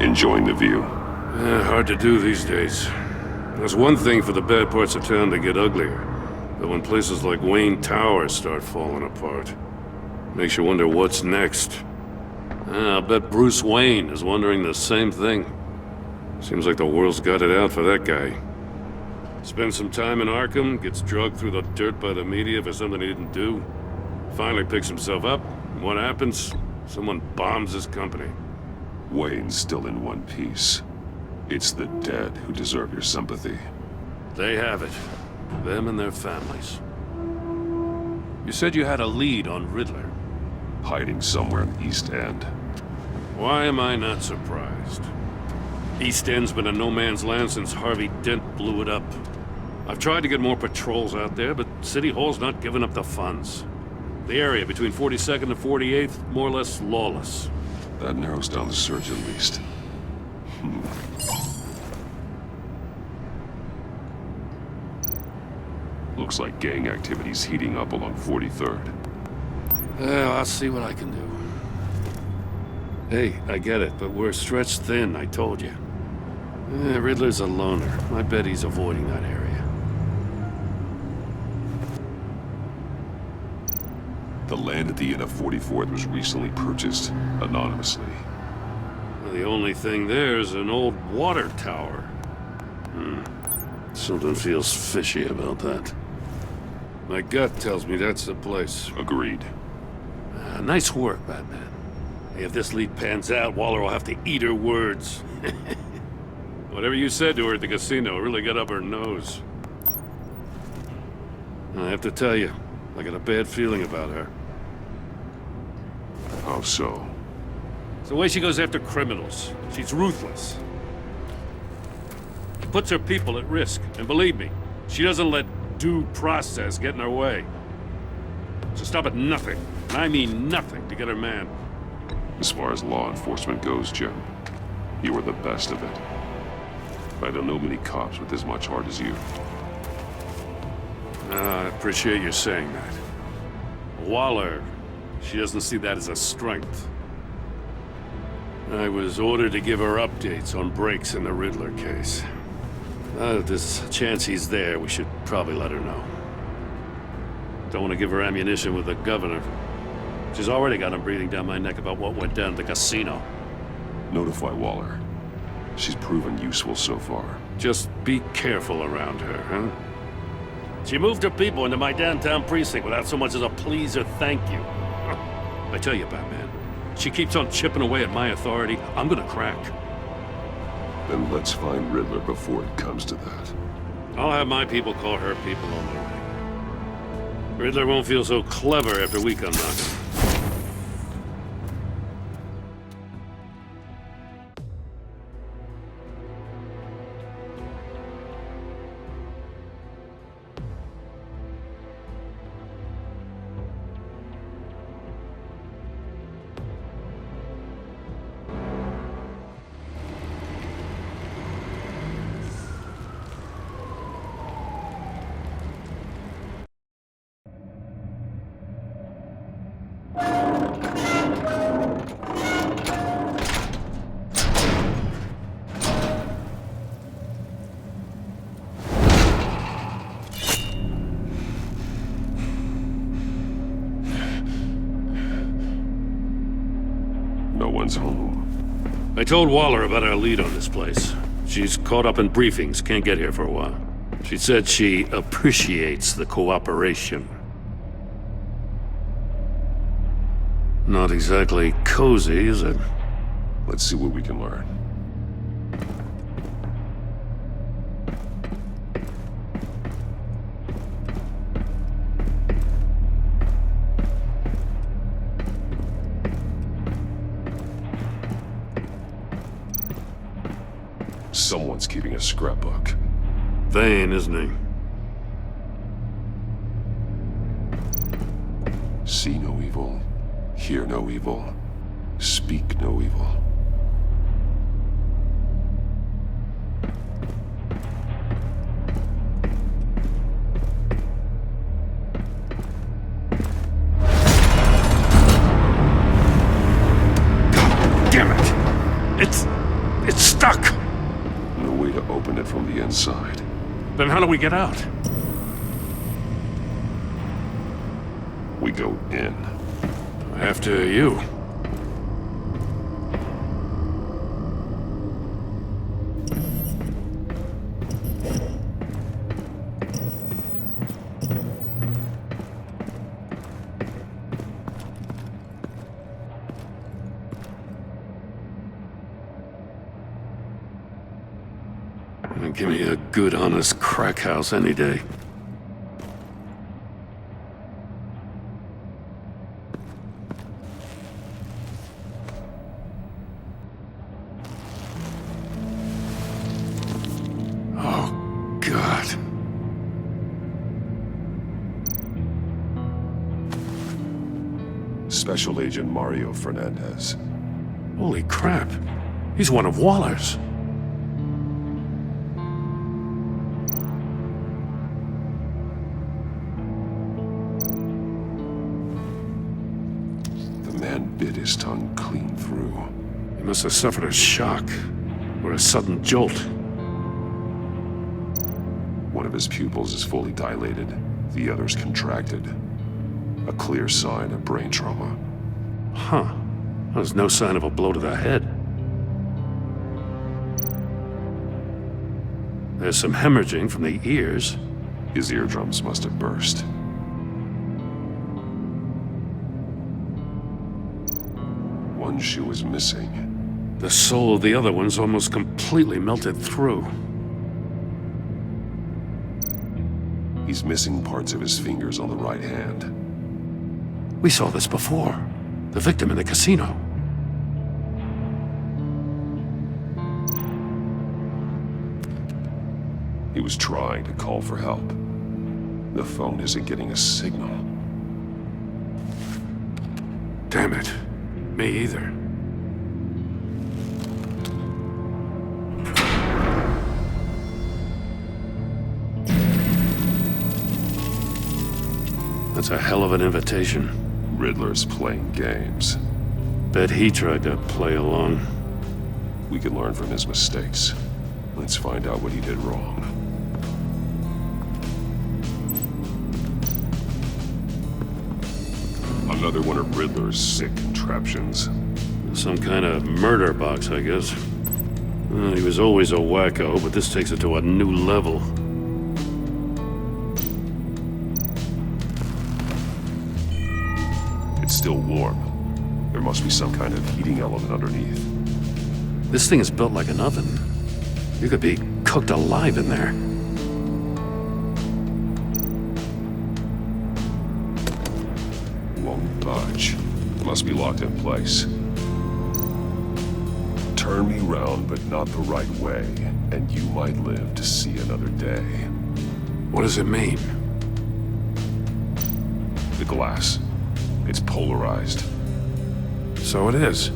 Enjoying the view? Hard to do these days. There's one thing for the bad parts of town to get uglier, but when places like Wayne Tower start falling apart, makes you wonder what's next. I'll bet Bruce Wayne is wondering the same thing. Seems like the world's got it out for that guy. Spends some time in Arkham, gets drugged through the dirt by the media for something he didn't do. Finally picks himself up, and what happens? Someone bombs his company. Wayne's still in one piece. It's the dead who deserve your sympathy. They have it. Them and their families. You said you had a lead on Riddler. Hiding somewhere in the East End. Why am I not surprised? East End's been a no-man's land since Harvey Dent blew it up. I've tried to get more patrols out there, but City Hall's not giving up the funds. The area between 42nd and 48th, more or less lawless. That narrows down the search at least. Looks like gang activity's heating up along 43rd. Well, I'll see what I can do. Hey, I get it, but we're stretched thin, I told you. Riddler's a loner. I bet he's avoiding that area. The land at the end of 44th was recently purchased anonymously. The only thing there is an old water tower. Something feels fishy about that. My gut tells me that's the place. Agreed. Nice work, Batman. If this lead pans out, Waller will have to eat her words. Whatever you said to her at the casino really got up her nose. I have to tell you, I got a bad feeling about her. How so? It's the way she goes after criminals. She's ruthless. She puts her people at risk, and believe me, she doesn't let due process get in her way. She'll stop at nothing, and I mean nothing, to get her man. As far as law enforcement goes, Jim, you are the best of it. I don't know many cops with as much heart as you. I appreciate you saying that. Waller, she doesn't see that as a strength. I was ordered to give her updates on breaks in the Riddler case. If there's a chance he's there, we should probably let her know. Don't want to give her ammunition with the governor. She's already got him breathing down my neck about what went down at the casino. Notify Waller. She's proven useful so far. Just be careful around her, huh? She moved her people into my downtown precinct without so much as a please or thank you. I tell you, Batman, she keeps on chipping away at my authority, I'm gonna crack. Then let's find Riddler before it comes to that. I'll have my people call her people on the way. Riddler won't feel so clever after we come knocking. No one's home. I told Waller about our lead on this place. She's caught up in briefings, can't get here for a while. She said she appreciates the cooperation. Not exactly cozy, is it? Let's see what we can learn. Someone's keeping a scrapbook. Vain, isn't he? See no evil, hear no evil, speak no evil. Damn it! It's stuck! No way to open it from the inside. Then how do we get out? We go in. After you. Give me a good, honest crack house any day. Oh, God. Special Agent Mario Fernandez. Holy crap. He's one of Waller's. Bit his tongue clean through. He must have suffered a shock, or a sudden jolt. One of his pupils is fully dilated, the other's contracted. A clear sign of brain trauma. Huh. There's no sign of a blow to the head. There's some hemorrhaging from the ears. His eardrums must have burst. One shoe is missing. The sole of the other one's almost completely melted through. He's missing parts of his fingers on the right hand. We saw this before. The victim in the casino. He was trying to call for help. The phone isn't getting a signal. Damn it. Me either. That's a hell of an invitation. Riddler's playing games. Bet he tried to play along. We can learn from his mistakes. Let's find out what he did wrong. Another one of Riddler's sick contraptions. Some kind of murder box, I guess. He was always a wacko, but this takes it to a new level. It's still warm. There must be some kind of heating element underneath. This thing is built like an oven. You could be cooked alive in there. Won't budge. Must be locked in place. Turn me round, but not the right way, and you might live to see another day. What does it mean? The glass. It's polarized. So it is.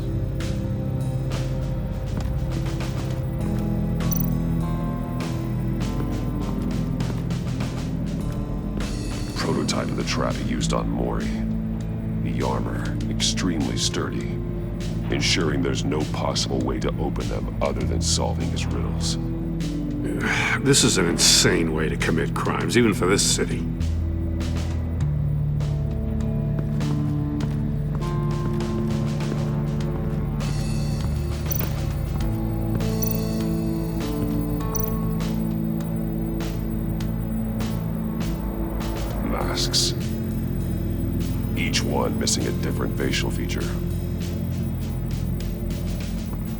Prototype of the trap he used on Mori. The armor, extremely sturdy, ensuring there's no possible way to open them other than solving his riddles. This is an insane way to commit crimes, even for this city. Masks. Each one missing a different facial feature.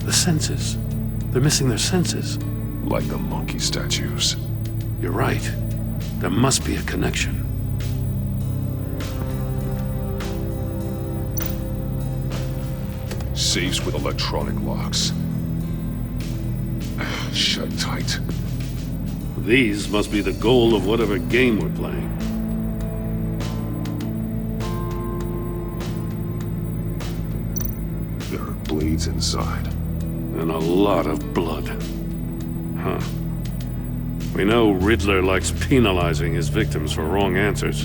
The senses. They're missing their senses. Like the monkey statues. You're right. There must be a connection. Safes with electronic locks. Shut tight. These must be the goal of whatever game we're playing. There are blades inside. And a lot of blood. Huh. We know Riddler likes penalizing his victims for wrong answers.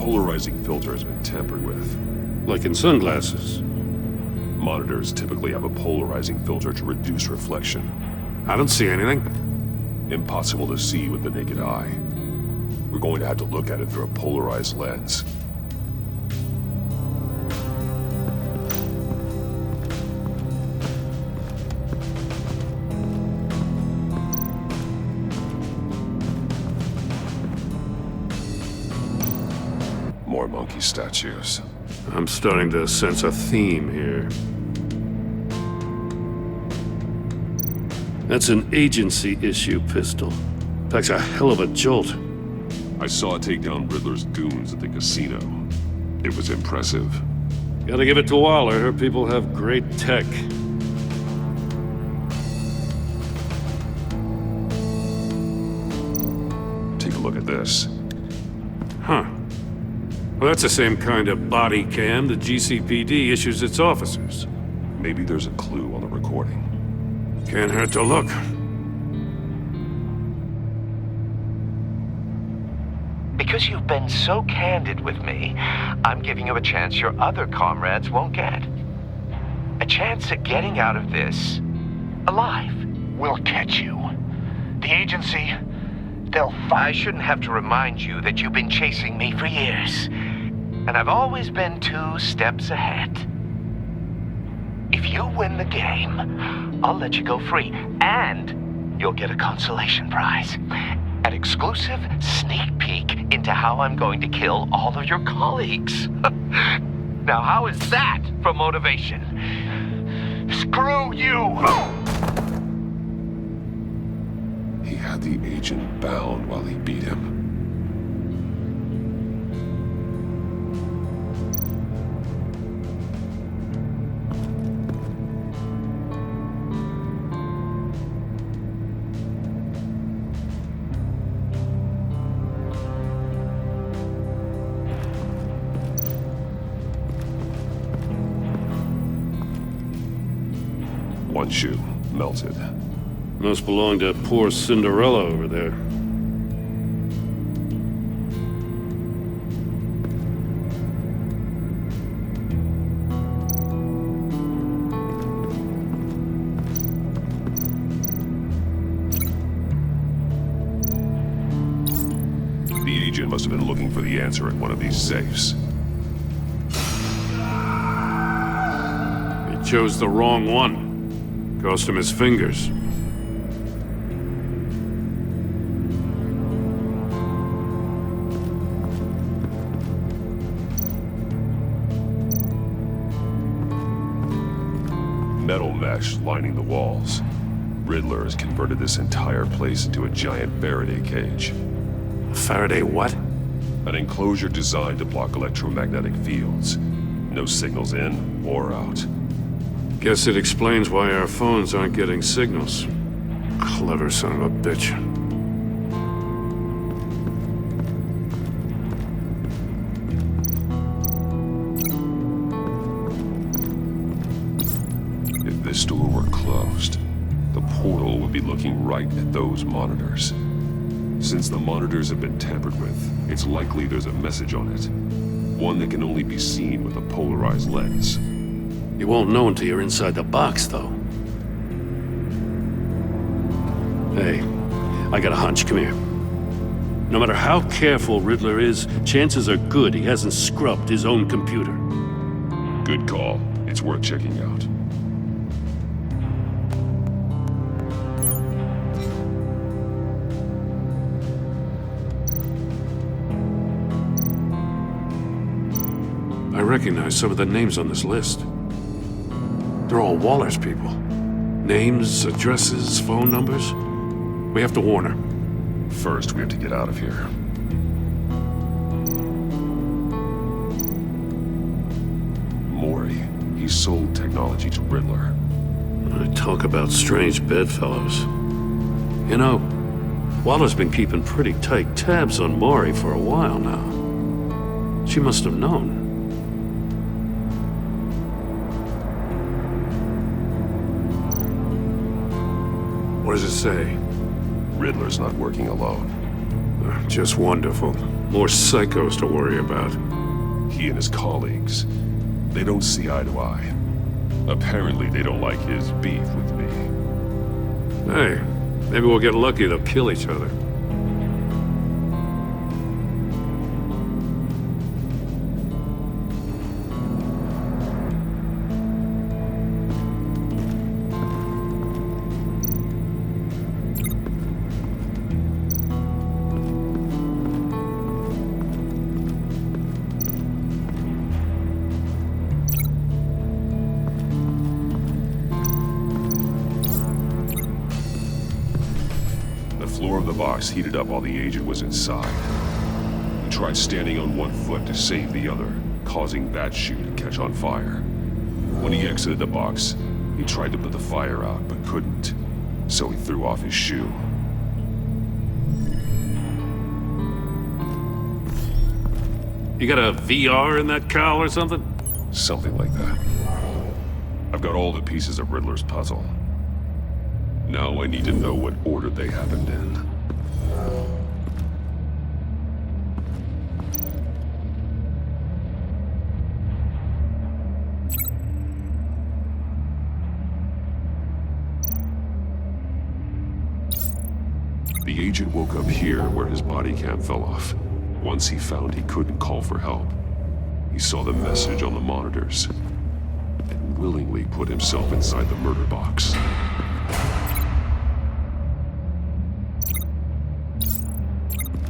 polarizing filter has been tampered with. Like in sunglasses. Monitors typically have a polarizing filter to reduce reflection. I don't see anything. Impossible to see with the naked eye. We're going to have to look at it through a polarized lens. More monkey statues. I'm starting to sense a theme here. That's an agency issue pistol. Packs a hell of a jolt. I saw it take down Riddler's goons at the casino. It was impressive. Gotta give it to Waller. Her people have great tech. Take a look at this. Huh. Well, that's the same kind of body cam the GCPD issues its officers. Maybe there's a clue on the recording. Can't hurt to look. Because you've been so candid with me, I'm giving you a chance your other comrades won't get. A chance at getting out of this alive. We'll catch you. The agency, they'll I shouldn't have to remind you that you've been chasing me for years. And I've always been 2 steps ahead. If you win the game, I'll let you go free, and you'll get a consolation prize. An exclusive sneak peek into how I'm going to kill all of your colleagues. Now, how is that for motivation? screw you! He had the agent bound while he beat him. One shoe, melted. Must belong to poor Cinderella over there. The agent must have been looking for the answer at one of these safes. He chose the wrong one. Cost him his fingers. Metal mesh lining the walls. Riddler has converted this entire place into a giant Faraday cage. Faraday what? An enclosure designed to block electromagnetic fields. No signals in or out. Guess it explains why our phones aren't getting signals. Clever son of a bitch. If this door were closed, the portal would be looking right at those monitors. Since the monitors have been tampered with, it's likely there's a message on it. One that can only be seen with a polarized lens. You won't know until you're inside the box, though. Hey, I got a hunch. Come here. No matter how careful Riddler is, chances are good he hasn't scrubbed his own computer. Good call. It's worth checking out. I recognize some of the names on this list. They're all Waller's people. Names, addresses, phone numbers. We have to warn her. First, we have to get out of here. Maury, he sold technology to Riddler. I talk about strange bedfellows. You know, Waller's been keeping pretty tight tabs on Maury for a while now. She must have known. What does it say? Riddler's not working alone. Just wonderful. More psychos to worry about. He and his colleagues, they don't see eye to eye. Apparently they don't like his beef with me. Hey, maybe we'll get lucky. They'll kill each other. The floor of the box heated up while the agent was inside. He tried standing on one foot to save the other, causing that shoe to catch on fire. When he exited the box, he tried to put the fire out, but couldn't, so he threw off his shoe. You got a VR in that cowl or something? Something like that. I've got all the pieces of Riddler's puzzle. Now I need to know what order they happened in. The agent woke up here where his body cam fell off. Once he found he couldn't call for help, he saw the message on the monitors and willingly put himself inside the murder box.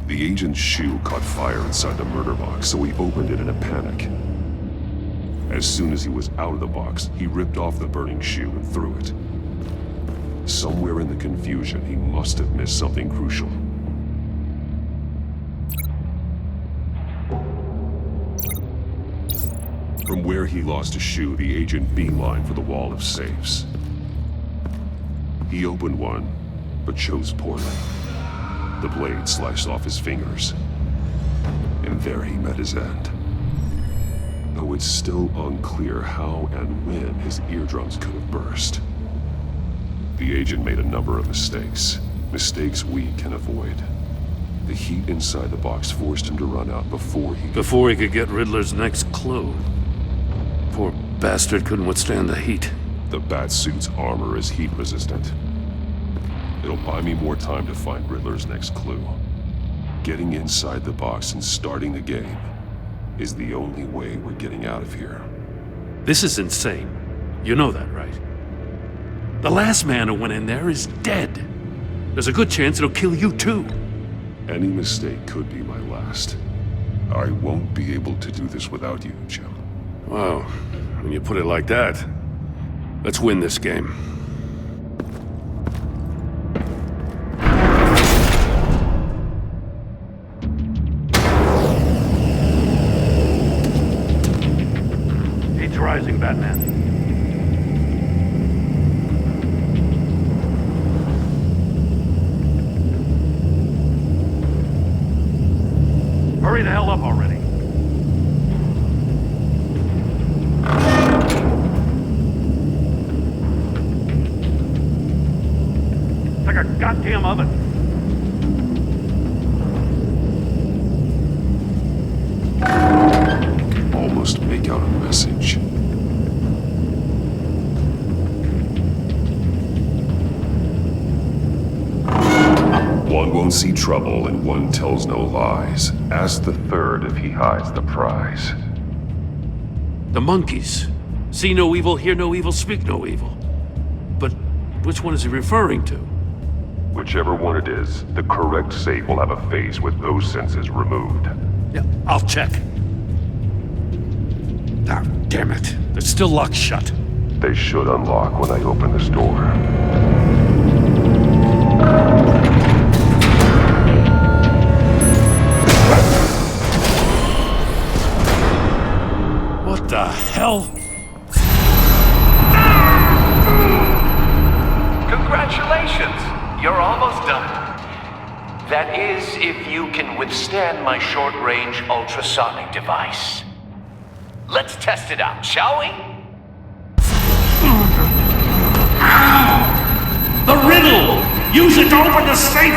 The agent's shoe caught fire inside the murder box, so he opened it in a panic. As soon as he was out of the box, he ripped off the burning shoe and threw it. Somewhere in the confusion, he must have missed something crucial. From where he lost a shoe, the agent beelined for the wall of safes. He opened one, but chose poorly. The blade sliced off his fingers, and there he met his end. Though it's still unclear how and when his eardrums could have burst. The agent made a number of mistakes we can avoid. The heat inside the box forced him to run out before he could get Riddler's next clue. Poor bastard couldn't withstand the heat. The Batsuit's armor is heat resistant. It'll buy me more time to find Riddler's next clue. Getting inside the box and starting the game is the only way we're getting out of here. This is insane. You know that, right? The last man who went in there is dead. There's a good chance it'll kill you too. Any mistake could be my last. I won't be able to do this without you, Jim. Wow, when you put it like that, let's win this game. Heat's rising, Batman. Hurry the hell up already. It's like a goddamn oven. Almost make out a message. One won't see trouble and one tells no lies. Ask the third if he hides the prize. The monkeys. See no evil, hear no evil, speak no evil. But which one is he referring to? Whichever one it is, the correct safe will have a face with those senses removed. Yeah, I'll check. Ah, damn it. They're still locked shut. They should unlock when I open this door. What the hell? Congratulations! You're almost done. That is, if you can withstand my short-range ultrasonic device. Let's test it out, shall we? The riddle! Use it to open the safe!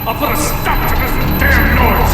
I'll put a stop to this damn noise!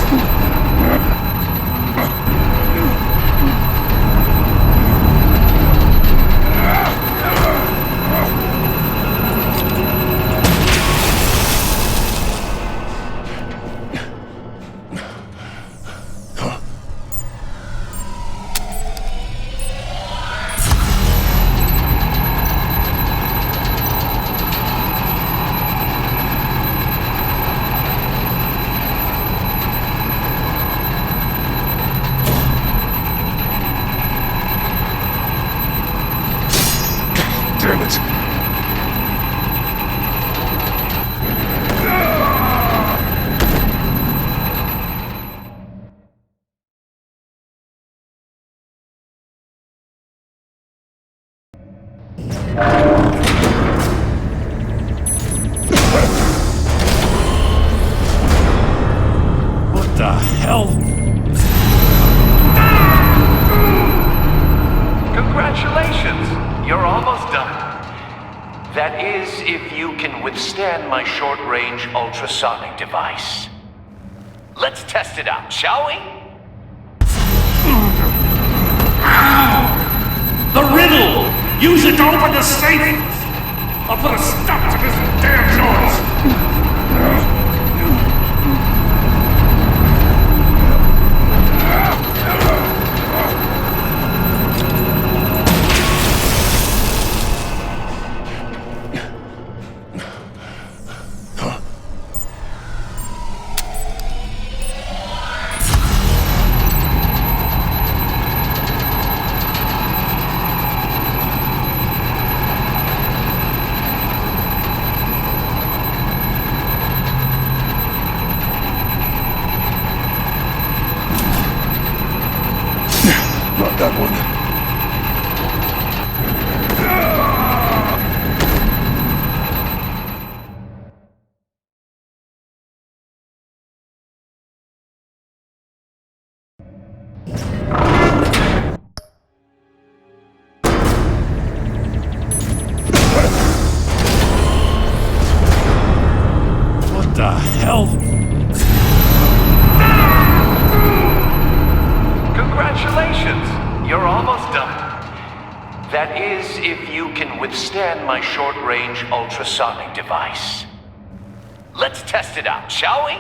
Damn it! What the hell? Congratulations! You're almost done. That is, if you can withstand my short-range ultrasonic device. Let's test it out, shall we? The riddle! Use it to open the safe! I'll put a stop to this damn noise! Not that one. What the hell? Congratulations! You're almost done. That is, if you can withstand my short-range ultrasonic device. Let's test it out, shall we?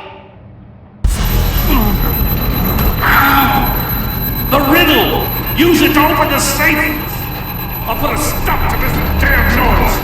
The riddle! Use it to open the safe! I'll put a stop to this damn noise!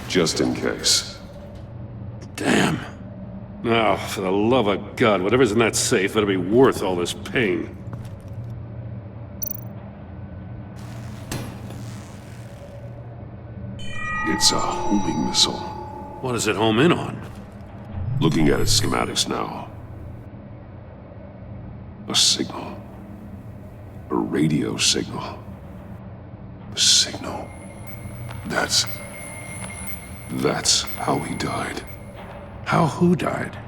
Just in case. Damn. Now, for the love of God, whatever's in that safe better be worth all this pain. It's a homing missile. What does it home in on? Looking at its schematics now. A signal. A radio signal. A signal. That's how he died. How who died?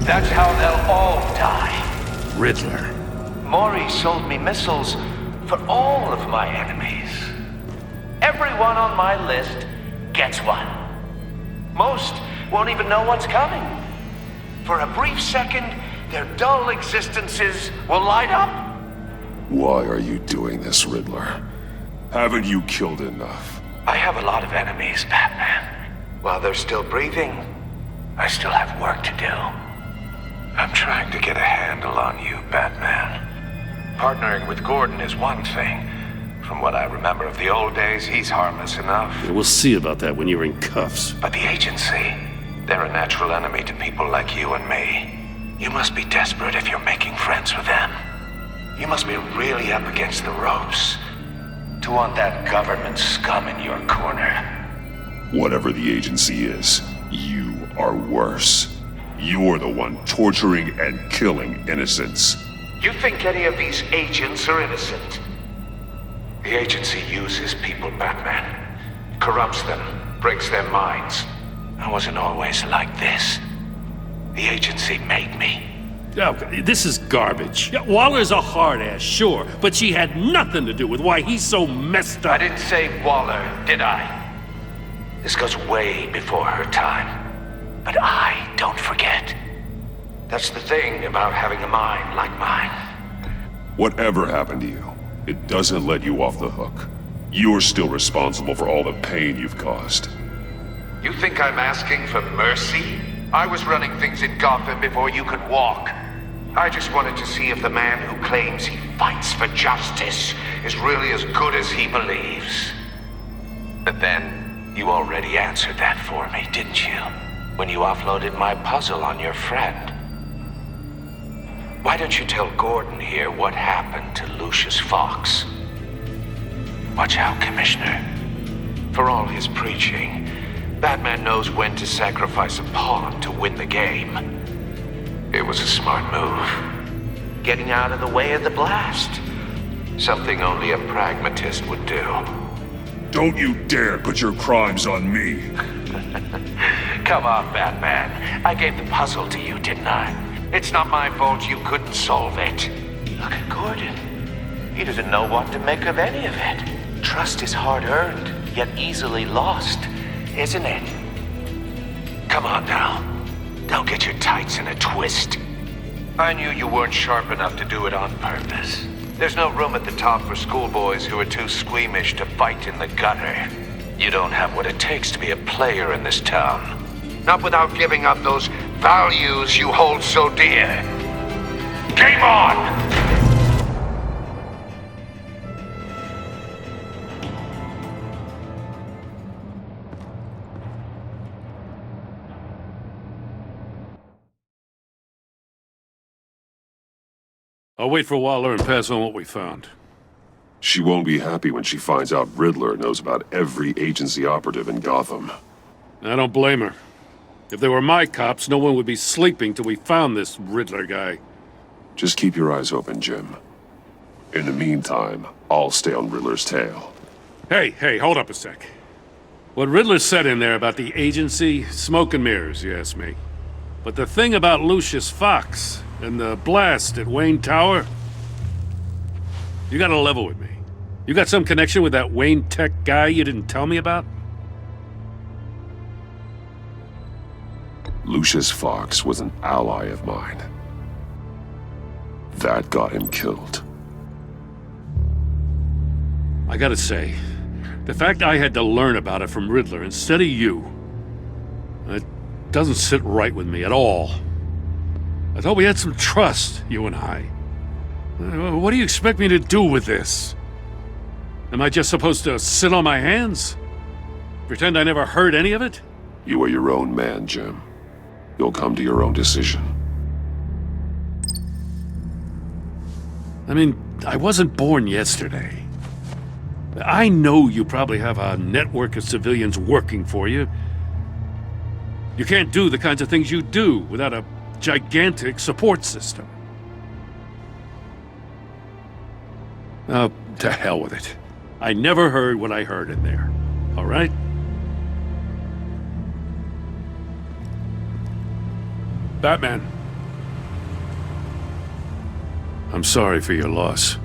That's how they'll all die. Riddler. Maury sold me missiles for all of my enemies. Everyone on my list gets one. Most won't even know what's coming. For a brief second, their dull existences will light up. Why are you doing this, Riddler? Haven't you killed enough? I have a lot of enemies, Batman. While they're still breathing, I still have work to do. I'm trying to get a handle on you, Batman. Partnering with Gordon is one thing. From what I remember of the old days, he's harmless enough. We'll see about that when you're in cuffs. But the agency, They're a natural enemy to people like you and me. You must be desperate if you're making friends with them. You must be really up against the ropes to want that government scum in your corner. Whatever the agency is, you are worse. You're the one torturing and killing innocents. You think any of these agents are innocent? The agency uses people, Batman. Corrupts them, breaks their minds. I wasn't always like this. The agency made me. Oh, this is garbage. Yeah, Waller's a hard-ass, sure, but she had nothing to do with why he's so messed I up. didn't say Waller, did I? This goes way before her time. But I don't forget. That's the thing about having a mind like mine. Whatever happened to you, it doesn't let you off the hook. You're still responsible for all the pain you've caused. You think I'm asking for mercy? I was running things in Gotham before you could walk. I just wanted to see if the man who claims he fights for justice is really as good as he believes. But then, you already answered that for me, didn't you? When you offloaded my puzzle on your friend. Why don't you tell Gordon here what happened to Lucius Fox? Watch out, Commissioner. For all his preaching, Batman knows when to sacrifice a pawn to win the game. It was a smart move. Getting out of the way of the blast. Something only a pragmatist would do. Don't you dare put your crimes on me. Come on, Batman. I gave the puzzle to you, didn't I? It's not my fault you couldn't solve it. Look at Gordon. He doesn't know what to make of any of it. Trust is hard-earned, yet easily lost, isn't it? Come on now. Don't get your tights in a twist. I knew you weren't sharp enough to do it on purpose. There's no room at the top for schoolboys who are too squeamish to fight in the gutter. You don't have what it takes to be a player in this town. Not without giving up those values you hold so dear. Game on! I'll wait for Waller and pass on what we found. She won't be happy when she finds out Riddler knows about every agency operative in Gotham. I don't blame her. If they were my cops, no one would be sleeping till we found this Riddler guy. Just keep your eyes open, Jim. In the meantime, I'll stay on Riddler's tail. Hey, hold up a sec. What Riddler said in there about the agency, smoke and mirrors, you ask me. But the thing about Lucius Fox and the blast at Wayne Tower, you gotta level with me. You got some connection with that Wayne Tech guy you didn't tell me about? Lucius Fox was an ally of mine. That got him killed. I gotta say, the fact I had to learn about it from Riddler instead of you, it doesn't sit right with me at all. I thought we had some trust, you and I. What do you expect me to do with this? Am I just supposed to sit on my hands? Pretend I never heard any of it? You are your own man, Jim. You'll come to your own decision. I mean, I wasn't born yesterday. I know you probably have a network of civilians working for you. You can't do the kinds of things you do without a gigantic support system. Oh, to hell with it. I never heard what I heard in there. All right? Batman. I'm sorry for your loss.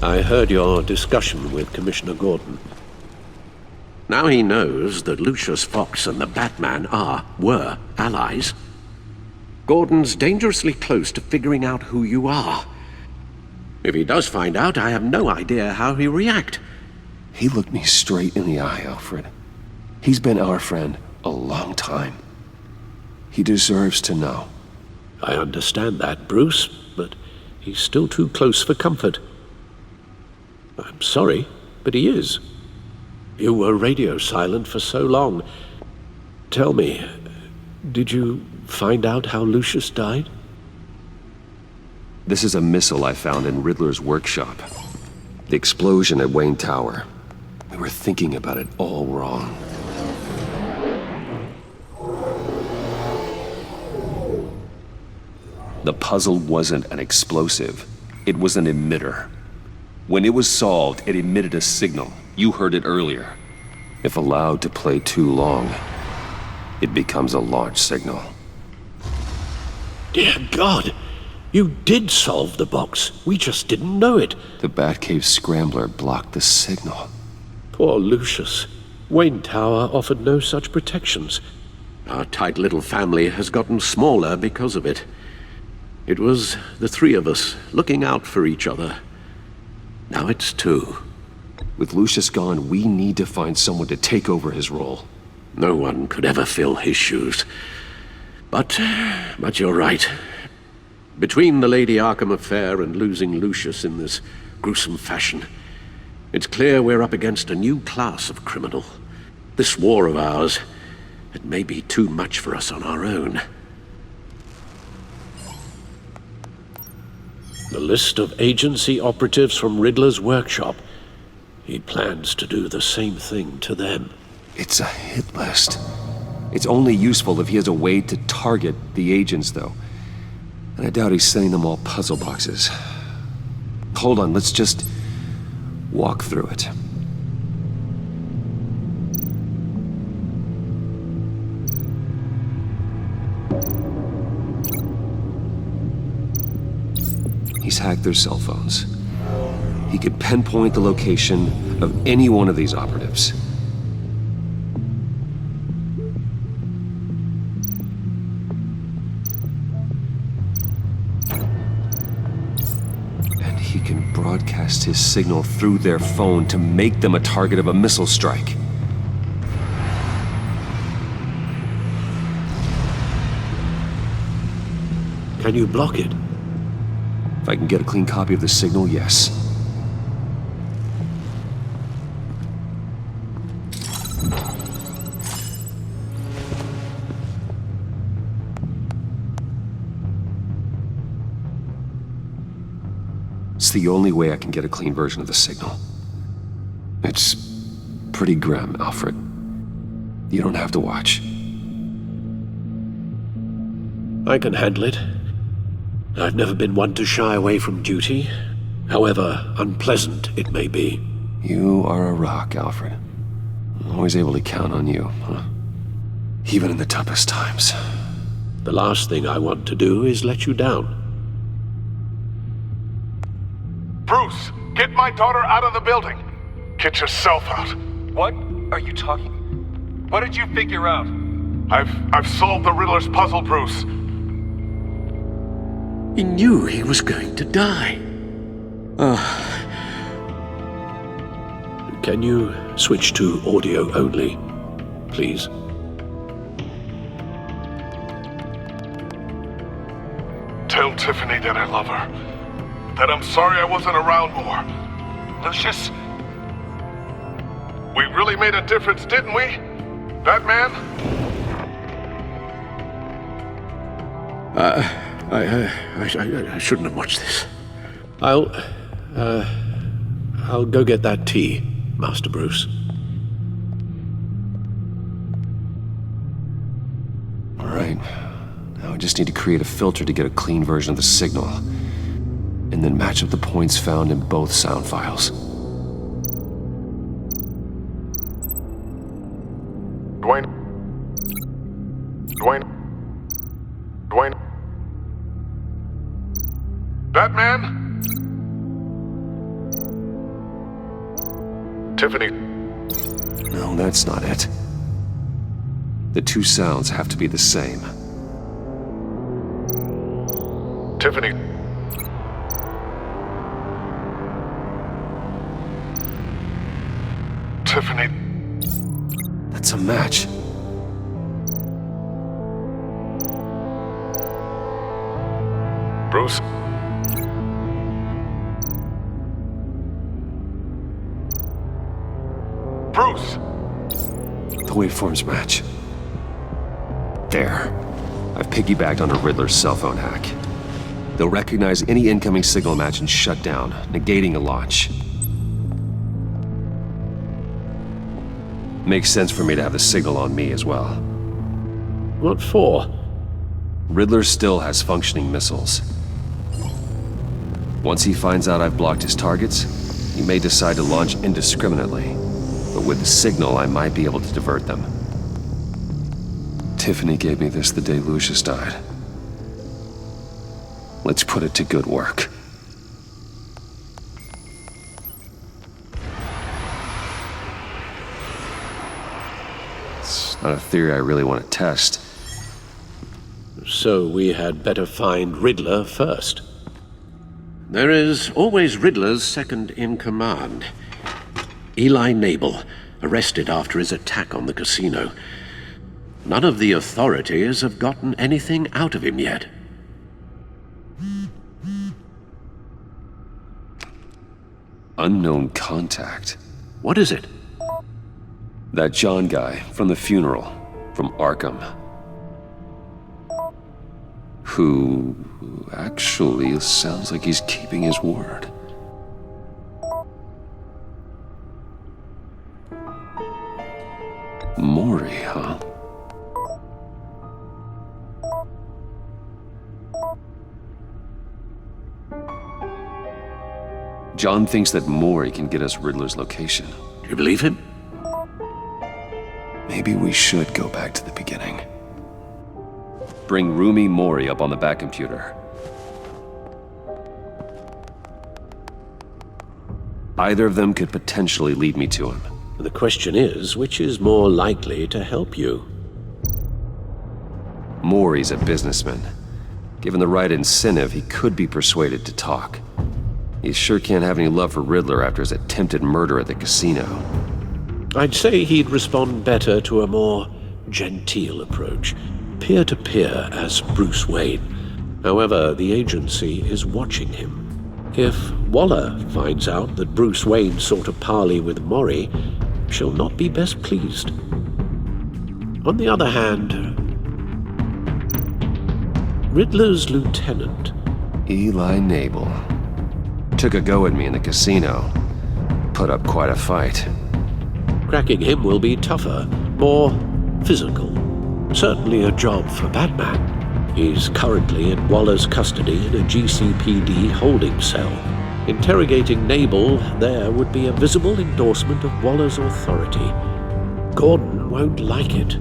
I heard your discussion with Commissioner Gordon. Now he knows that Lucius Fox and the Batman were allies. Gordon's dangerously close to figuring out who you are. If he does find out, I have no idea how he'll react. He looked me straight in the eye, Alfred. He's been our friend a long time. He deserves to know. I understand that, Bruce, but he's still too close for comfort. I'm sorry, but he is. You were radio silent for so long. Tell me, did you find out how Lucius died? This is a missile I found in Riddler's workshop. The explosion at Wayne Tower. We were thinking about it all wrong. The puzzle wasn't an explosive. It was an emitter. When it was solved, it emitted a signal. You heard it earlier. If allowed to play too long, it becomes a launch signal. Dear God! You did solve the box. We just didn't know it. The Batcave scrambler blocked the signal. Poor Lucius. Wayne Tower offered no such protections. Our tight little family has gotten smaller because of it. It was the three of us looking out for each other. Now it's two. With Lucius gone, we need to find someone to take over his role. No one could ever fill his shoes. But you're right. Between the Lady Arkham affair and losing Lucius in this gruesome fashion, it's clear we're up against a new class of criminal. This war of ours, it may be too much for us on our own. The list of agency operatives from Riddler's workshop. He plans to do the same thing to them. It's a hit list. It's only useful if he has a way to target the agents, though. And I doubt he's sending them all puzzle boxes. Hold on, let's just walk through it. He's hacked their cell phones. He could pinpoint the location of any one of these operatives. And he can broadcast his signal through their phone to make them a target of a missile strike. Can you block it? If I can get a clean copy of the signal, yes. It's the only way I can get a clean version of the signal. It's pretty grim, Alfred. You don't have to watch. I can handle it. I've never been one to shy away from duty, however unpleasant it may be. You are a rock, Alfred. I'm always able to count on you, huh? Even in the toughest times. The last thing I want to do is let you down. Bruce, get my daughter out of the building. Get yourself out. What are you talking? What did you figure out? I've solved the Riddler's puzzle, Bruce. He knew he was going to die. Can you switch to audio only, please? Tell Tiffany that I love her. That I'm sorry I wasn't around more. Lucius? We really made a difference, didn't we? Batman? I shouldn't have watched this. I'll go get that tea, Master Bruce. All right. Now I just need to create a filter to get a clean version of the signal. And then match up the points found in both sound files. Dwayne. Batman? Tiffany, No, that's not it. The two sounds have to be the same. Tiffany. Tiffany, That's a match. Bruce. Bruce! The waveforms match. There. I've piggybacked on a Riddler's cell phone hack. They'll recognize any incoming signal match and shut down, negating a launch. Makes sense for me to have the signal on me as well. What for? Riddler still has functioning missiles. Once he finds out I've blocked his targets, he may decide to launch indiscriminately. But with the signal, I might be able to divert them. Tiffany gave me this the day Lucius died. Let's put it to good work. It's not a theory I really want to test. So we had better find Riddler first. There is always Riddler's second in command. Eli Nabel, arrested after his attack on the casino. None of the authorities have gotten anything out of him yet. Unknown contact. What is it? That John guy from the funeral, from Arkham. Who actually sounds like he's keeping his word. Maury, huh? John thinks that Maury can get us Riddler's location. Do you believe him? Maybe we should go back to the beginning. Bring Rumi Mori up on the back computer. Either of them could potentially lead me to him. The question is, which is more likely to help you? Mori's a businessman. Given the right incentive, he could be persuaded to talk. He sure can't have any love for Riddler after his attempted murder at the casino. I'd say he'd respond better to a more genteel approach, peer-to-peer as Bruce Wayne. However, the agency is watching him. If Waller finds out that Bruce Wayne sought a parley with Mori, she'll not be best pleased. On the other hand, Riddler's lieutenant, Eli Nabel. Took a go at me in the casino. Put up quite a fight. cracking him will be tougher, more physical. Certainly a job for Batman. He's currently in Waller's custody in a GCPD holding cell. Interrogating Nabel there would be a visible endorsement of Waller's authority. Gordon won't like it.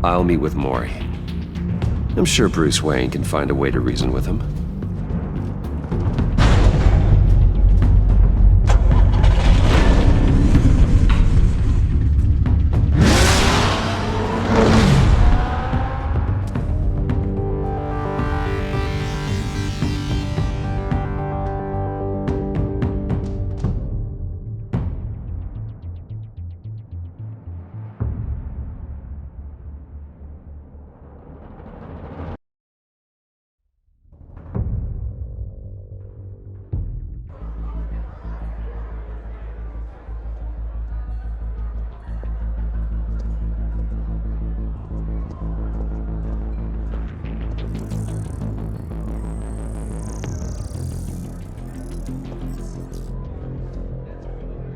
I'll meet with Mori. I'm sure Bruce Wayne can find a way to reason with him.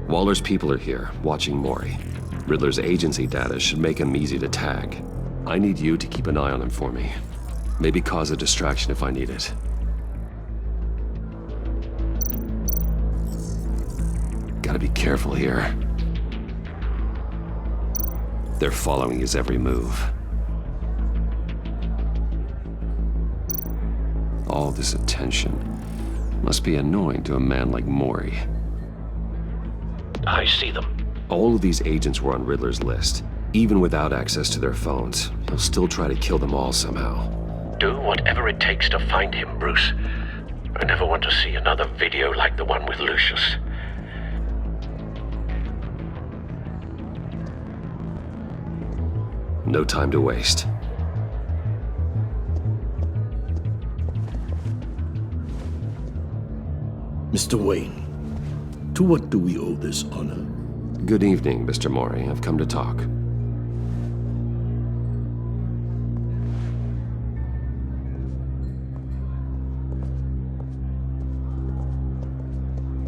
Waller's people are here, watching Mori. Riddler's agency data should make him easy to tag. I need you to keep an eye on him for me. Maybe cause a distraction if I need it. Gotta be careful here. They're following his every move. All this attention must be annoying to a man like Mori. I see them. All of these agents were on Riddler's list. Even without access to their phones, he'll still try to kill them all somehow. Do whatever it takes to find him, Bruce. I never want to see another video like the one with Lucius. No time to waste. Mr. Wayne, to what do we owe this honor? Good evening, Mr. Mori. I've come to talk.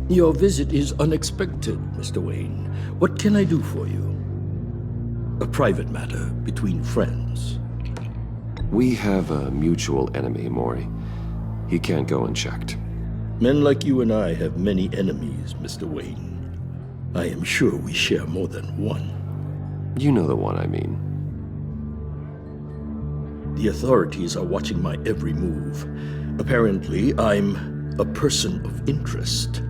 Your visit is unexpected, Mr. Wayne. What can I do for you? A private matter between friends. We have a mutual enemy, Mori. He can't go unchecked. Men like you and I have many enemies, Mr. Wayne. I am sure we share more than one. You know the one I mean. The authorities are watching my every move. Apparently, I'm a person of interest.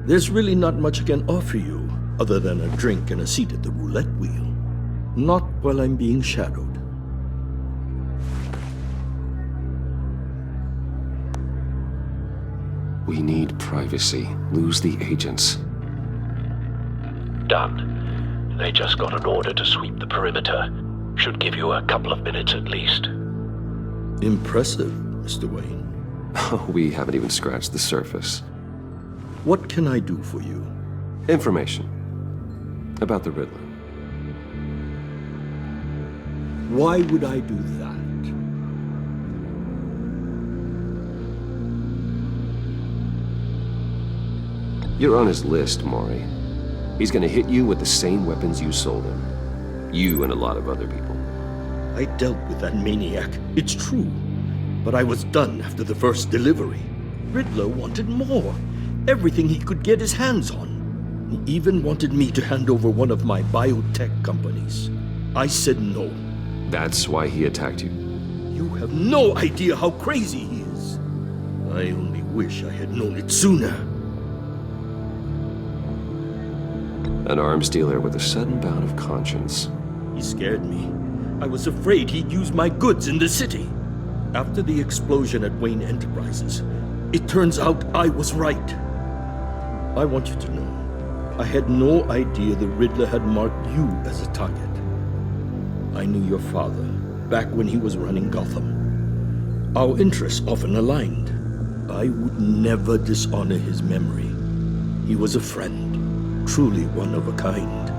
There's really not much I can offer you, other than a drink and a seat at the roulette wheel. Not while I'm being shadowed. We need privacy. Lose the agents. Done. They just got an order to sweep the perimeter. Should give you a couple of minutes at least. Impressive, Mr. Wayne. We haven't even scratched the surface. What can I do for you? Information. About the Riddler. Why would I do that? You're on his list, Mori. He's gonna hit you with the same weapons you sold him. You and a lot of other people. I dealt with that maniac, it's true. But I was done after the first delivery. Riddler wanted more. Everything he could get his hands on. He even wanted me to hand over one of my biotech companies. I said no. That's why he attacked you. You have no idea how crazy he is. I only wish I had known it sooner. An arms dealer with a sudden bout of conscience. He scared me. I was afraid he'd use my goods in the city. After the explosion at Wayne Enterprises, it turns out I was right. I want you to know, I had no idea the Riddler had marked you as a target. I knew your father back when he was running Gotham. Our interests often aligned. I would never dishonor his memory. He was a friend, truly one of a kind.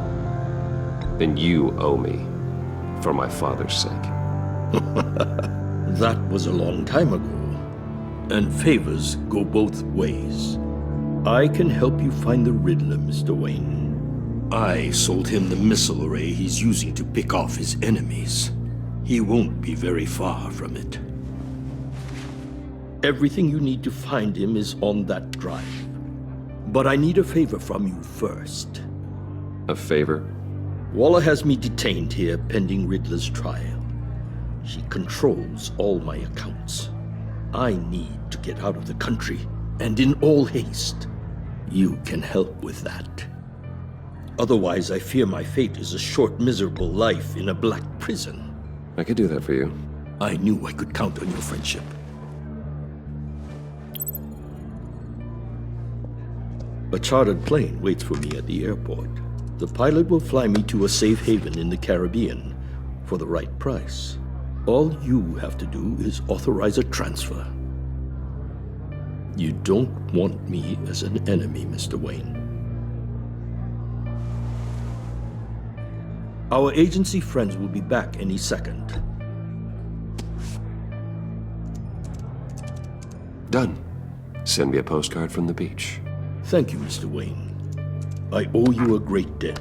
Then you owe me, for my father's sake. That was a long time ago, and favors go both ways. I can help you find the Riddler, Mr. Wayne. I sold him the missile array he's using to pick off his enemies. He won't be very far from it. Everything you need to find him is on that drive. But I need a favor from you first. A favor? Waller has me detained here pending Riddler's trial. She controls all my accounts. I need to get out of the country, and in all haste. You can help with that. Otherwise, I fear my fate is a short, miserable life in a black prison. I could do that for you. I knew I could count on your friendship. A chartered plane waits for me at the airport. The pilot will fly me to a safe haven in the Caribbean for the right price. All you have to do is authorize a transfer. You don't want me as an enemy, Mr. Wayne. Our agency friends will be back any second. Done. Send me a postcard from the beach. Thank you, Mr. Wayne. I owe you a great debt.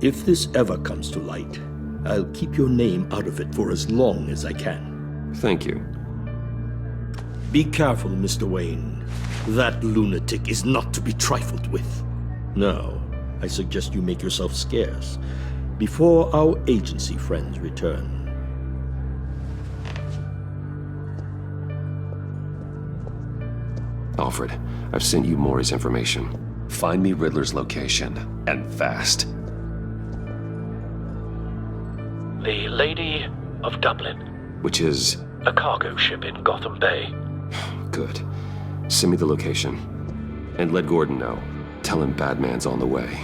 If this ever comes to light, I'll keep your name out of it for as long as I can. Thank you. Be careful, Mr. Wayne. That lunatic is not to be trifled with. Now, I suggest you make yourself scarce. before our agency friends return. Alfred, I've sent you Maury's information. Find me Riddler's location, and fast. The Lady of Dublin. Which is... A cargo ship in Gotham Bay. Good. Send me the location. And let Gordon know. Tell him Batman's on the way.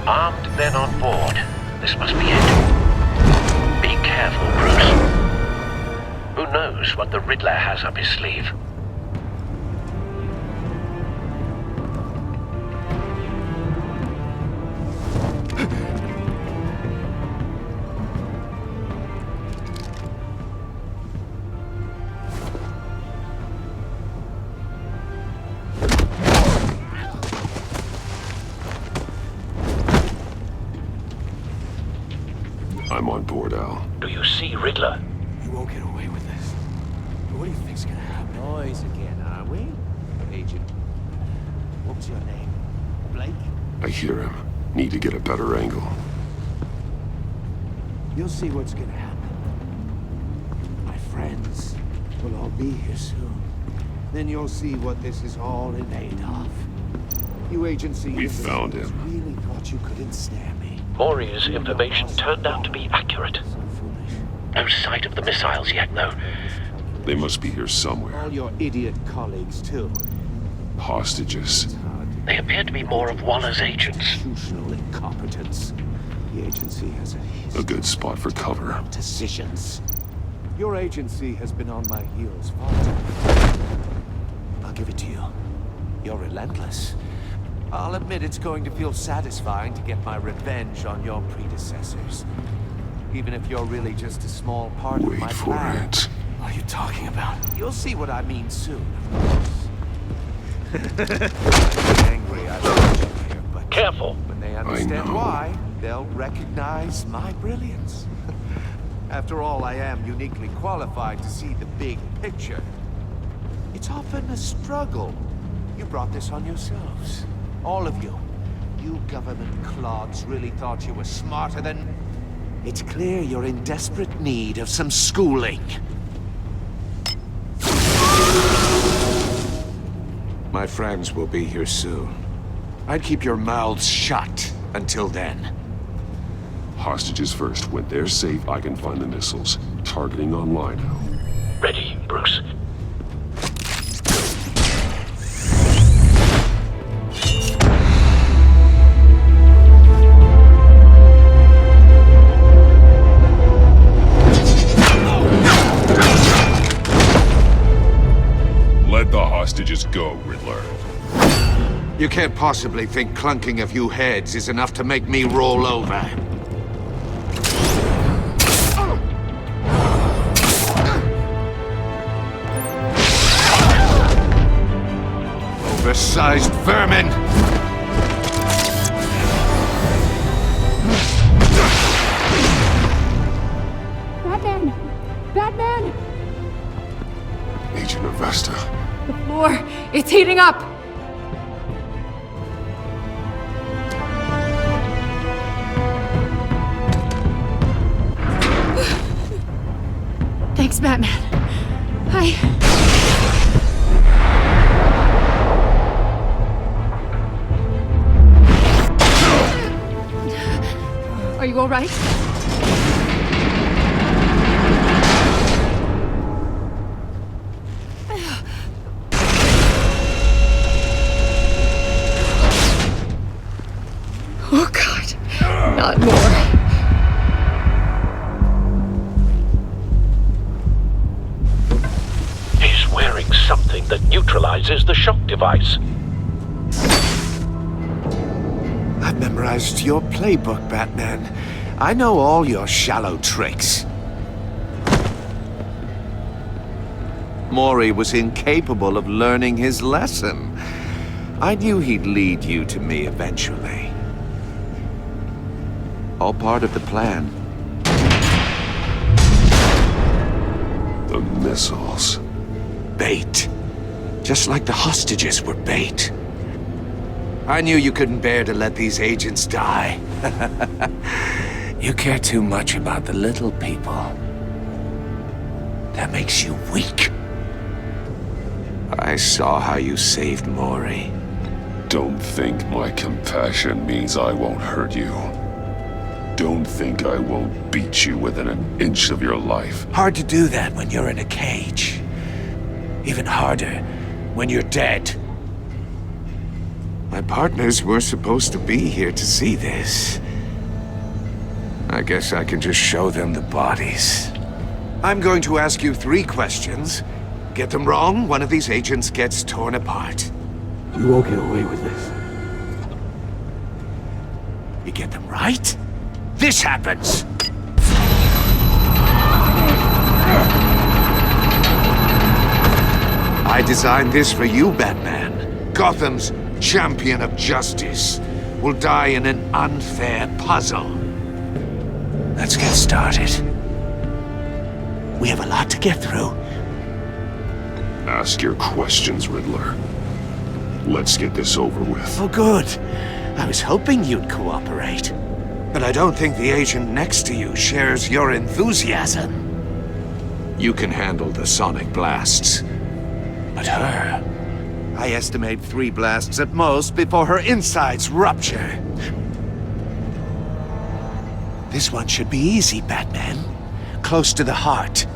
Armed men on board. This must be it. Be careful, Bruce. Who knows what the Riddler has up his sleeve? I'm on board, Al. Do you see Riddler? You won't get away with this. What do you think's gonna happen? Noise again, are we? Agent, what was your name? Blake? I hear him. Need to get a better angle. You'll see what's gonna happen. My friends will all be here soon. Then you'll see what this is all in aid of. You agency... We found him. ...really thought you could ensnare me. Maury's information turned out to be accurate. So foolish. No sight of the missiles yet, no. They must be here somewhere. All your idiot colleagues, too. Hostages. They appear to be more of Waller's agents. Institutional incompetence. The agency has a history A good spot for cover. of decisions. Your agency has been on my heels far too long. I'll give it to you. You're relentless. I'll admit it's going to feel satisfying to get my revenge on your predecessors. Even if you're really just a small part of Wait my for plan. it. What are you talking about? You'll see what I mean soon, of course. I'm angry I let you here, but Careful. when they understand know. why, they'll recognize my brilliance. After all, I am uniquely qualified to see the big picture. It's often a struggle. You brought this on yourselves. All of you. You government clods really thought you were smarter than... It's clear you're in desperate need of some schooling. My friends will be here soon. I'd keep your mouths shut until then. Hostages first. When they're safe, I can find the missiles. Targeting online. Ready, Bruce. Let the hostages go, Riddler. You can't possibly think clunking a few heads is enough to make me roll over. Oversized vermin! Batman! Batman! Agent Avesta. The floor, it's heating up! Thanks, Batman. Are you all right? using something that neutralizes the shock device. I've memorized your playbook, Batman. I know all your shallow tricks. Mori was incapable of learning his lesson. I knew he'd lead you to me eventually. All part of the plan. The missiles. Bait. Just like the hostages were bait. I knew you couldn't bear to let these agents die. You care too much about the little people. That makes you weak. I saw how you saved Mori. Don't think my compassion means I won't hurt you. Don't think I won't beat you within an inch of your life. Hard to do that when you're in a cage. Even harder when you're dead. My partners were supposed to be here to see this. I guess I can just show them the bodies. I'm going to ask you 3 questions. Get them wrong, one of these agents gets torn apart. You won't get away with this. You get them right, this happens! I designed this for you, Batman. Gotham's champion of justice will die in an unfair puzzle. Let's get started. We have a lot to get through. Ask your questions, Riddler. Let's get this over with. Oh, good. I was hoping you'd cooperate. But I don't think the agent next to you shares your enthusiasm. You can handle the sonic blasts. But her... I estimate 3 blasts at most before her insides rupture. This one should be easy, Batman. Close to the heart.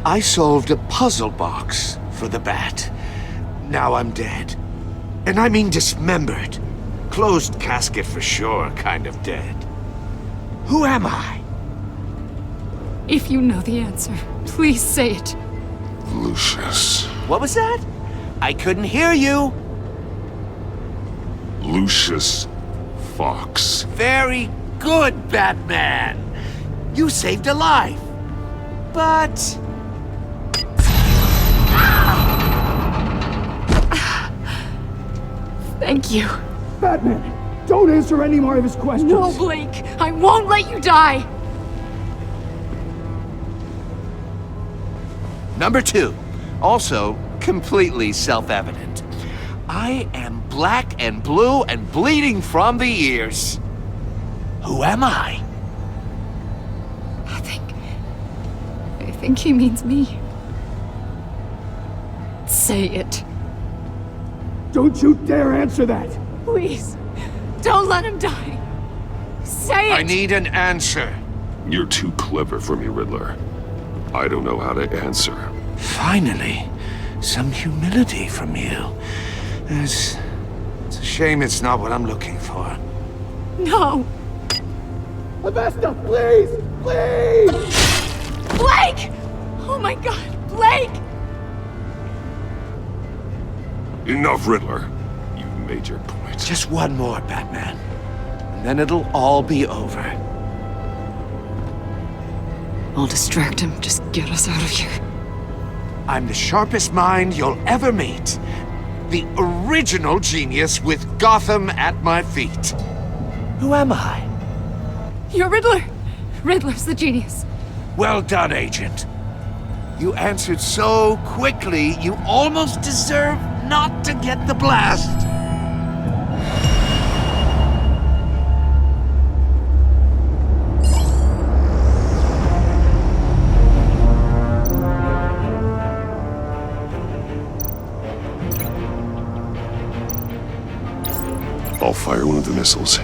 I solved a puzzle box for the Bat. Now I'm dead. And I mean dismembered. Closed casket for sure, kind of dead. Who am I? If you know the answer, please say it. Lucius. What was that? I couldn't hear you. Lucius Fox. Very good, Batman. You saved a life. But... Thank you. Batman, don't answer any more of his questions. No, Blake. I won't let you die. Number 2. Also, completely self-evident. I am black and blue and bleeding from the ears. Who am I? I think he means me. Say it. Don't you dare answer that! Please. Don't let him die. Say it! I need an answer. You're too clever for me, Riddler. I don't know how to answer. Finally, some humility from you. It's a shame it's not what I'm looking for. No. Avesta, please! Please! Blake! Oh my god, Blake! Enough, Riddler. You've made your point. Just one more, Batman. And then it'll all be over. I'll distract him. Just get us out of here. I'm the sharpest mind you'll ever meet. The original genius with Gotham at my feet. Who am I? You're Riddler. Riddler's the genius. Well done, Agent. You answered so quickly, you almost deserve not to get the blast. I'll fire one of the missiles.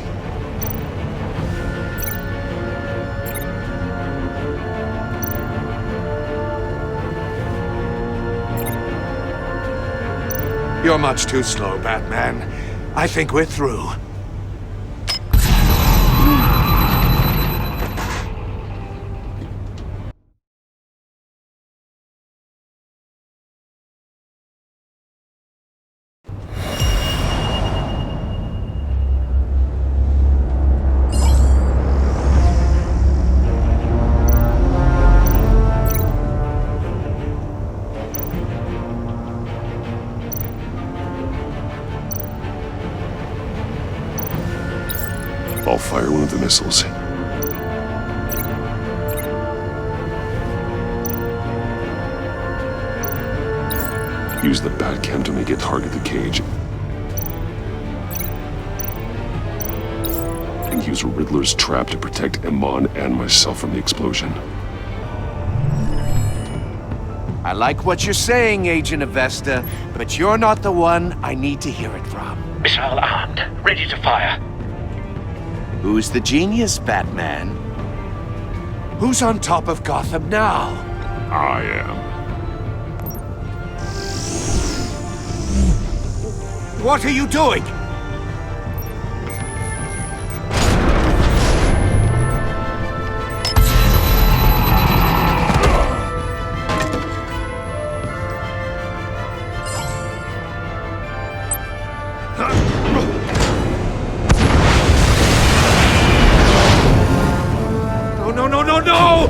You're much too slow, Batman. I think we're through. I'll fire one of the missiles. Use the Batcam to make it target the cage. And use Riddler's trap to protect Iman and myself from the explosion. I like what you're saying, Agent Avesta, but you're not the one I need to hear it from. Missile armed, ready to fire. Who's the genius, Batman? Who's on top of Gotham now? I am. What are you doing? No!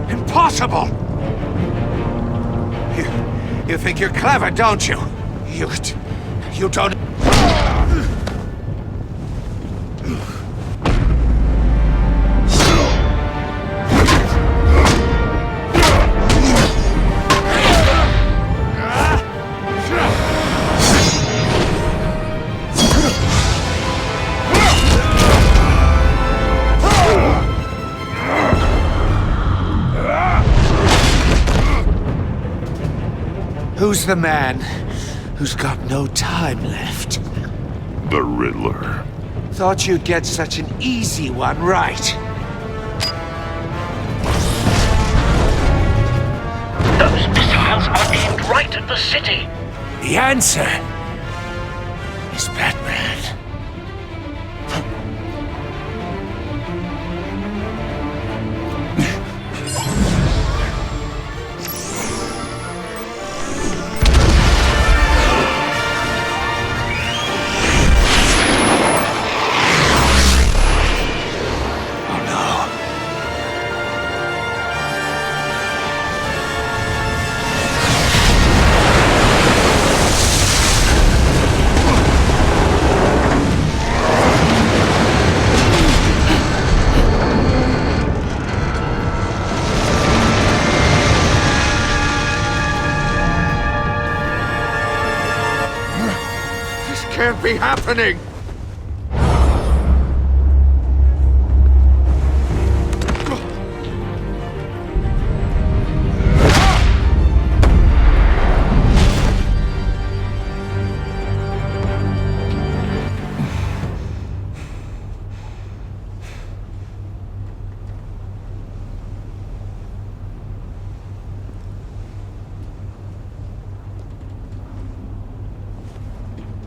Impossible! You think you're clever, don't you? You don't... Who's the man who's got no time left? The Riddler. Thought you'd get such an easy one right. Those missiles are aimed right at the city. The answer is Batman. Can't be happening!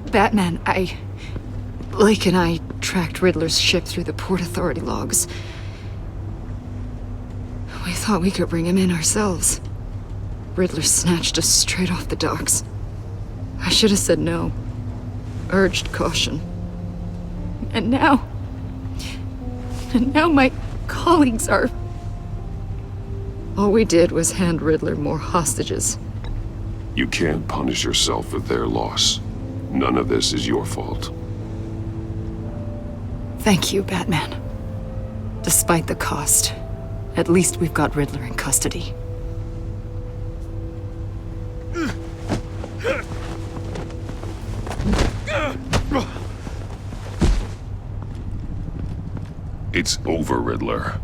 Batman, Lake and I tracked Riddler's ship through the Port Authority logs. We thought we could bring him in ourselves. Riddler snatched us straight off the docks. I should have said no. Urged caution. And now my colleagues are... All we did was hand Riddler more hostages. You can't punish yourself for their loss. None of this is your fault. Thank you, Batman. Despite the cost, at least we've got Riddler in custody. It's over, Riddler.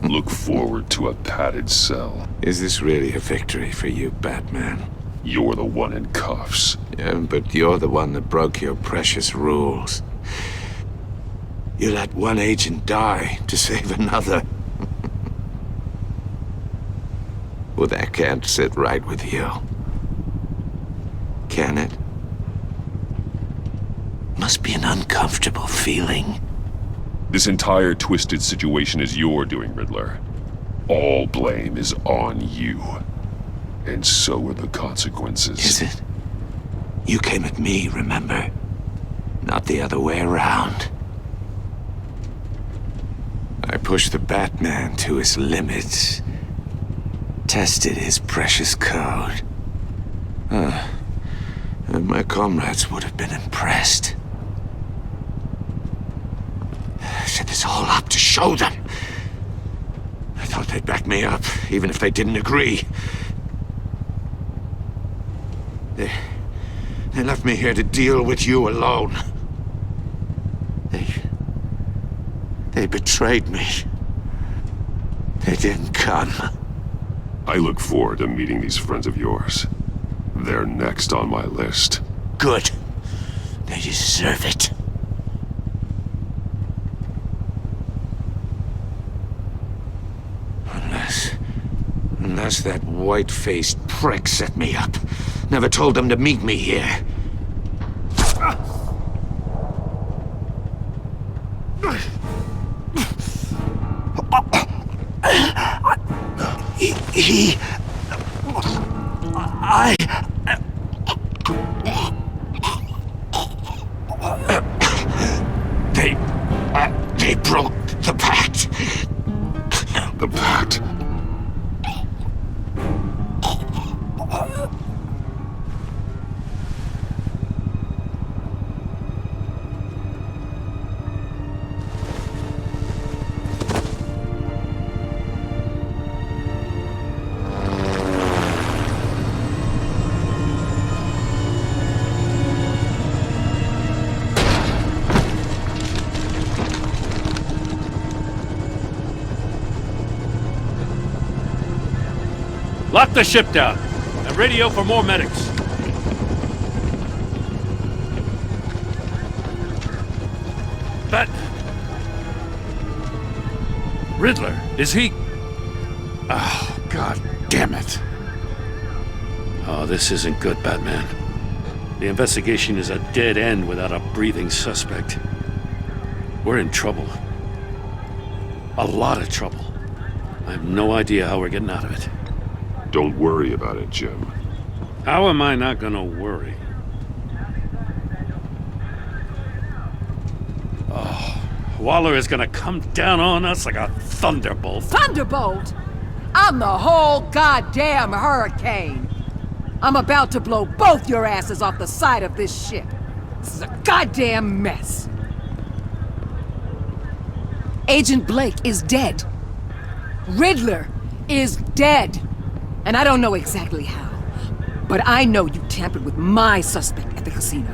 Look forward to a padded cell. Is this really a victory for you, Batman? You're the one in cuffs. Yeah, but you're the one that broke your precious rules. You let one agent die to save another. Well, that can't sit right with you. Can it? Must be an uncomfortable feeling. This entire twisted situation is your doing, Riddler. All blame is on you. And so are the consequences. Is it? You came at me, remember? Not the other way around. I pushed the Batman to his limits. Tested his precious code. And my comrades would have been impressed. I set this all up to show them. I thought they'd back me up, even if they didn't agree. They left me here to deal with you alone. They betrayed me. They didn't come. I look forward to meeting these friends of yours. They're next on my list. Good. They deserve it. Unless that white-faced prick set me up. Never told them to meet me here. They broke the pact. The pact? Lock the ship down, and radio for more medics. Riddler, is he... Oh, God damn it. Oh, this isn't good, Batman. The investigation is a dead end without a breathing suspect. We're in trouble. A lot of trouble. I have no idea how we're getting out of it. Don't worry about it, Jim. How am I not gonna worry? Oh, Waller is gonna come down on us like a thunderbolt. Thunderbolt? I'm the whole goddamn hurricane. I'm about to blow both your asses off the side of this ship. This is a goddamn mess. Agent Blake is dead. Riddler is dead. And I don't know exactly how, but I know you tampered with my suspect at the casino.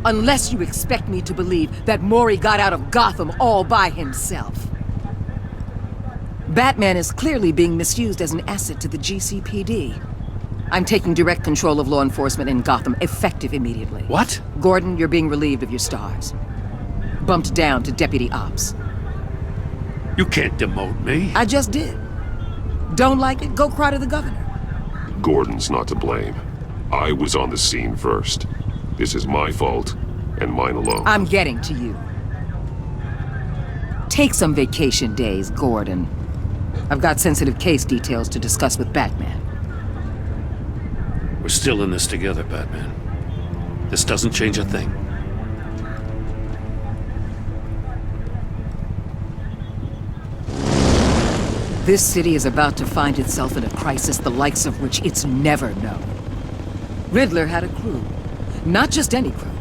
Unless you expect me to believe that Mori got out of Gotham all by himself. Batman is clearly being misused as an asset to the GCPD. I'm taking direct control of law enforcement in Gotham, effective immediately. What? Gordon, you're being relieved of your stars. Bumped down to Deputy Ops. You can't demote me. I just did. Don't like it? Go cry to the governor. Gordon's not to blame. I was on the scene first. This is my fault, and mine alone. I'm getting to you. Take some vacation days, Gordon. I've got sensitive case details to discuss with Batman. We're still in this together, Batman. This doesn't change a thing. This city is about to find itself in a crisis the likes of which it's never known. Riddler had a crew. Not just any crew.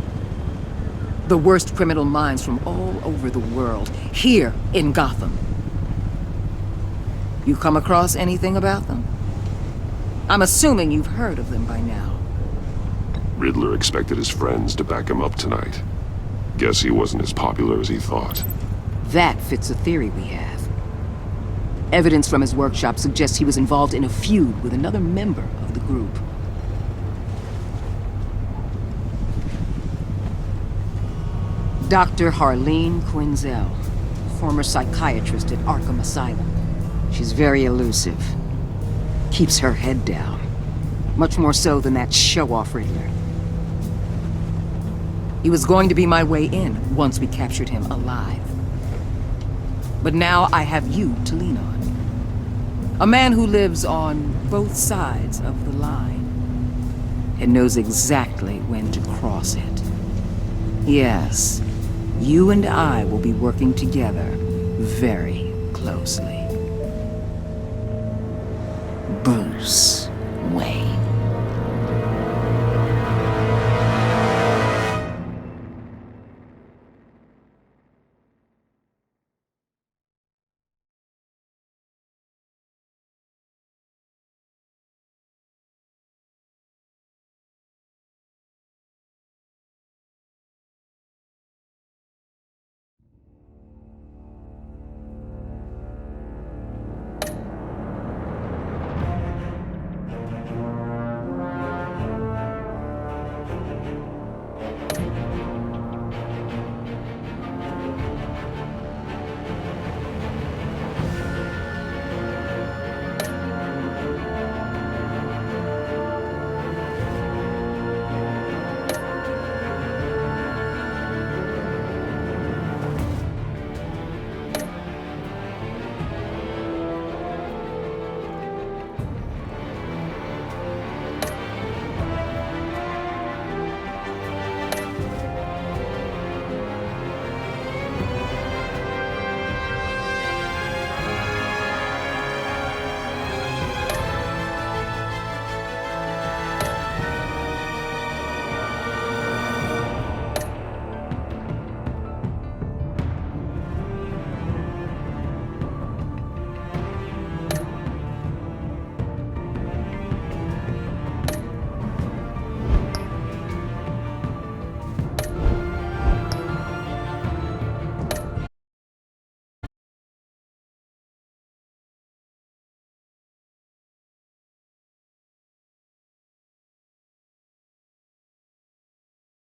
The worst criminal minds from all over the world, here in Gotham. You come across anything about them? I'm assuming you've heard of them by now. Riddler expected his friends to back him up tonight. Guess he wasn't as popular as he thought. That fits a theory we have. Evidence from his workshop suggests he was involved in a feud with another member of the group. Dr. Harleen Quinzel, former psychiatrist at Arkham Asylum. She's very elusive. Keeps her head down. Much more so than that show-off Riddler. He was going to be my way in once we captured him alive. But now I have you to lean on. A man who lives on both sides of the line. It knows exactly when to cross it. Yes, you and I will be working together very closely. Bruce Wayne.